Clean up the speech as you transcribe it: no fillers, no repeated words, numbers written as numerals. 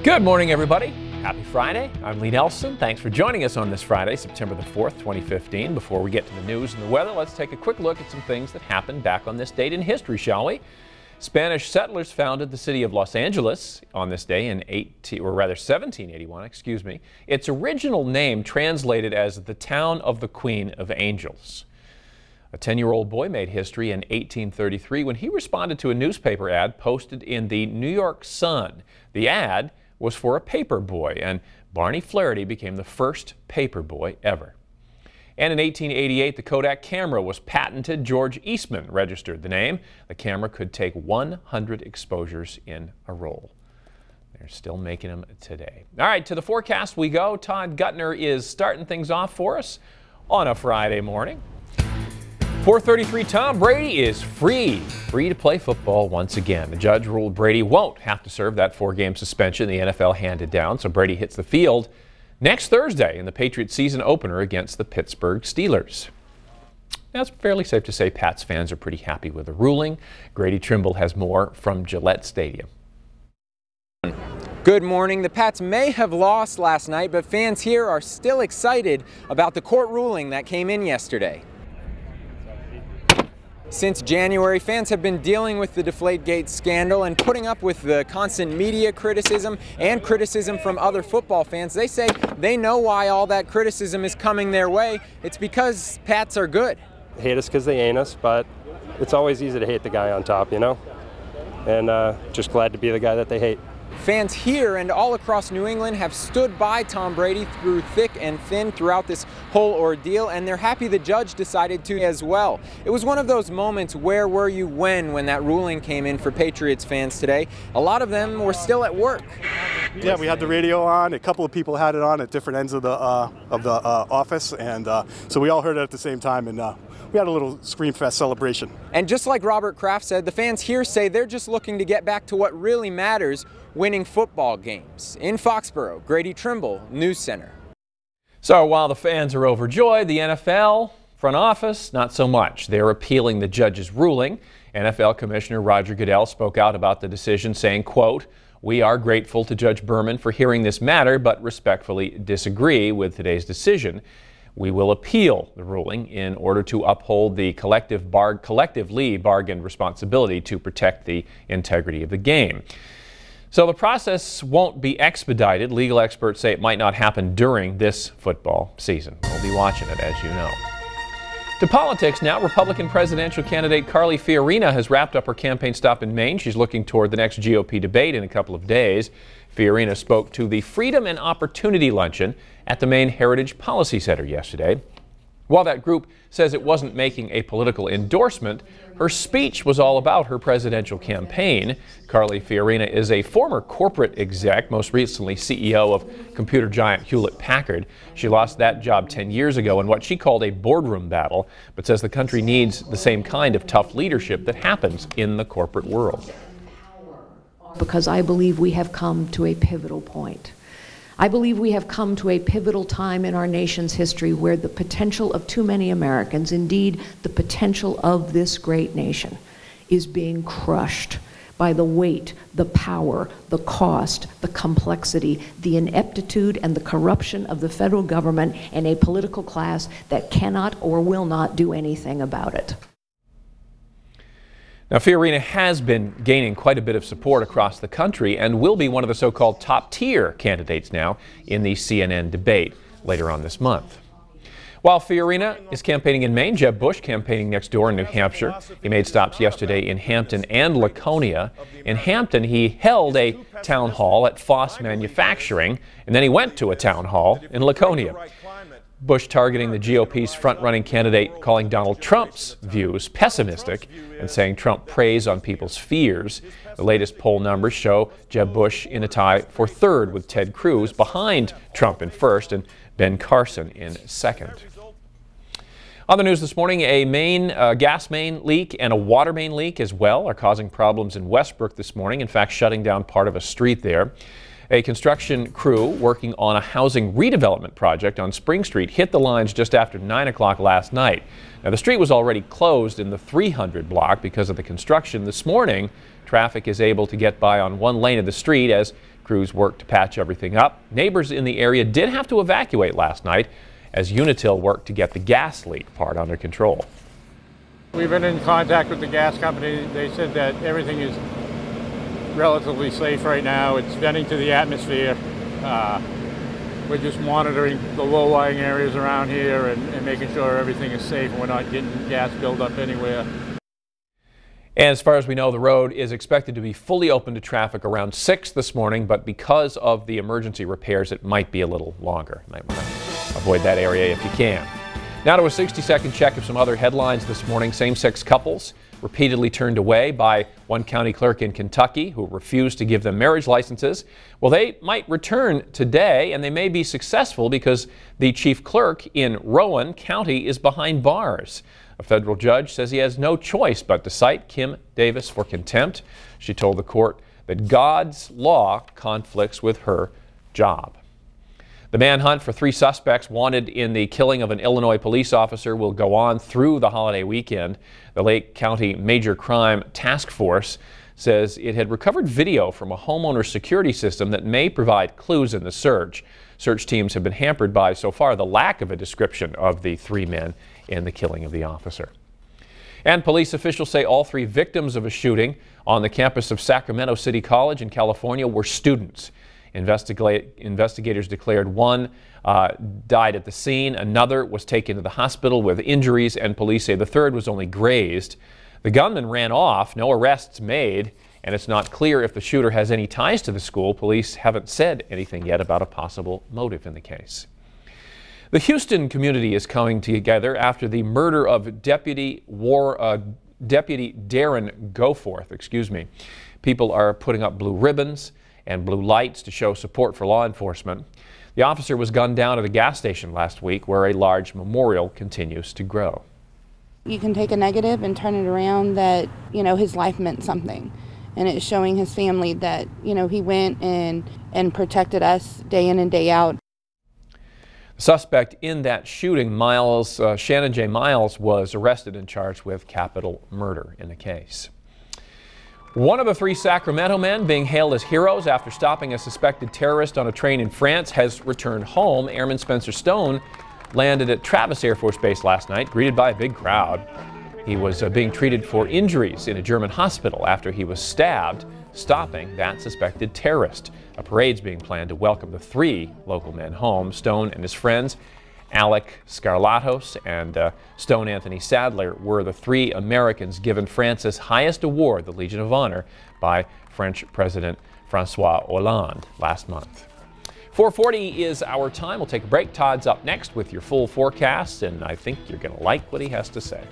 Good morning, everybody. Happy Friday. I'm Lee Nelson. Thanks for joining us on this Friday, September the 4th, 2015. Before we get to the news and the weather, let's take a quick look at some things that happened back on this date in history, shall we? Spanish settlers founded the city of Los Angeles on this day in 1781, Its original name translated as the town of the Queen of Angels. A 10-year-old boy made history in 1833 when he responded to a newspaper ad posted in the New York Sun. The ad was for a paper boy, and Barney Flaherty became the first paper boy ever. And in 1888, the Kodak camera was patented. George Eastman registered the name. The camera could take 100 exposures in a roll. They're still making them today. All right, to the forecast we go. Todd Gutner is starting things off for us on a Friday morning. 4:33, Tom Brady is free to play football once again. The judge ruled Brady won't have to serve that 4-game suspension the NFL handed down, so Brady hits the field next Thursday in the Patriot season opener against the Pittsburgh Steelers. Now, it's fairly safe to say Pats fans are pretty happy with the ruling. Grady Trimble has more from Gillette Stadium. Good morning. The Pats may have lost last night, but fans here are still excited about the court ruling that came in yesterday. Since January, fans have been dealing with the DEFLATEGATE scandal and putting up with the constant media criticism and criticism from other football fans. They say they know why all that criticism is coming their way. It's because Pats are good. They hate us because they ain't us, but it's always easy to hate the guy on top, you know? And just glad to be the guy that they hate. Fans here and all across New England have stood by Tom Brady through thick and thin throughout this whole ordeal, and they're happy the judge decided to as well. It was one of those moments, where were you when that ruling came in for Patriots fans today? A lot of them were still at work. Yeah, we had the radio on. A couple of people had it on at different ends of the office, and so we all heard it at the same time, and we had a little Screamfest celebration. And just like Robert Kraft said, the fans here say they're just looking to get back to what really matters, winning football games. In Foxborough, Grady Trimble, News Center. So while the fans are overjoyed, the NFL front office, not so much. They're appealing the judge's ruling. NFL Commissioner Roger Goodell spoke out about the decision, saying, quote, "We are grateful to Judge Berman for hearing this matter, but respectfully disagree with today's decision. We will appeal the ruling in order to uphold the collectively bargained responsibility to protect the integrity of the game." So the process won't be expedited. Legal experts say it might not happen during this football season. We'll be watching it, as you know. To politics now. Republican presidential candidate Carly Fiorina has wrapped up her campaign stop in Maine. She's looking toward the next GOP debate in a couple of days. Fiorina spoke to the Freedom and Opportunity Luncheon at the Maine Heritage Policy Center yesterday. While that group says it wasn't making a political endorsement, her speech was all about her presidential campaign. Carly Fiorina is a former corporate exec, most recently CEO of computer giant Hewlett-Packard. She lost that job 10 years ago in what she called a boardroom battle, but says the country needs the same kind of tough leadership that happens in the corporate world. Because I believe we have come to a pivotal point. I believe we have come to a pivotal time in our nation's history where the potential of too many Americans, indeed the potential of this great nation, is being crushed by the weight, the power, the cost, the complexity, the ineptitude, and the corruption of the federal government and a political class that cannot or will not do anything about it. Now, Fiorina has been gaining quite a bit of support across the country and will be one of the so-called top-tier candidates now in the CNN debate later on this month. While Fiorina is campaigning in Maine, Jeb Bush campaigning next door in New Hampshire. He made stops yesterday in Hampton and Laconia. In Hampton, he held a town hall at Foss Manufacturing, and then he went to a town hall in Laconia. Bush targeting the GOP's front-running candidate, calling Donald Trump's views pessimistic and saying Trump preys on people's fears. The latest poll numbers show Jeb Bush in a tie for third with Ted Cruz, behind Trump in first and Ben Carson in second. On the news this morning, a gas main leak and a water main leak as well are causing problems in Westbrook this morning, in fact shutting down part of a street there. A construction crew working on a housing redevelopment project on Spring Street hit the lines just after 9 o'clock last night. Now, the street was already closed in the 300 block because of the construction. This morning, traffic is able to get by on one lane of the street as crews work to patch everything up. Neighbors in the area did have to evacuate last night as Unitil worked to get the gas leak part under control. We've been in contact with the gas company. They said that everything is relatively safe right now. It's venting to the atmosphere. We're just monitoring the low-lying areas around here and making sure everything is safe and we're not getting gas buildup anywhere. And as far as we know, the road is expected to be fully open to traffic around 6 this morning, but because of the emergency repairs, it might be a little longer. You might want to avoid that area if you can. Now to a 60-second check of some other headlines this morning. Same-sex couples repeatedly turned away by one county clerk in Kentucky who refused to give them marriage licenses. Well, they might return today, and they may be successful because the chief clerk in Rowan County is behind bars. A federal judge says he has no choice but to cite Kim Davis for contempt. She told the court that God's law conflicts with her job. The manhunt for 3 suspects wanted in the killing of an Illinois police officer will go on through the holiday weekend. The Lake County Major Crime Task Force says it had recovered video from a homeowner's security system that may provide clues in the search. Search teams have been hampered by, so far, the lack of a description of the 3 men in the killing of the officer. And police officials say all 3 victims of a shooting on the campus of Sacramento City College in California were students. Investigators declared one died at the scene, another was taken to the hospital with injuries, and police say the third was only grazed. The gunman ran off, no arrests made, and it's not clear if the shooter has any ties to the school. Police haven't said anything yet about a possible motive in the case. The Houston community is coming together after the murder of Deputy Darren Goforth. People are putting up blue ribbons and blue lights to show support for law enforcement. The officer was gunned down at a gas station last week where a large memorial continues to grow. You can take a negative and turn it around that, his life meant something. And it's showing his family that, he went and protected us day in and day out. The suspect in that shooting, Shannon J. Miles, was arrested and charged with capital murder in the case. One of the 3 Sacramento men being hailed as heroes after stopping a suspected terrorist on a train in France has returned home. Airman Spencer Stone landed at Travis Air Force Base last night, greeted by a big crowd. He was being treated for injuries in a German hospital after he was stabbed, stopping that suspected terrorist. A parade's being planned to welcome the 3 local men home. Stone and his friends, Alec Scarlatos and Stone Anthony Sadler, were the 3 Americans given France's highest award, the Legion of Honor, by French President François Hollande last month. 4:40 is our time. We'll take a break. Todd's up next with your full forecast, and I think you're going to like what he has to say.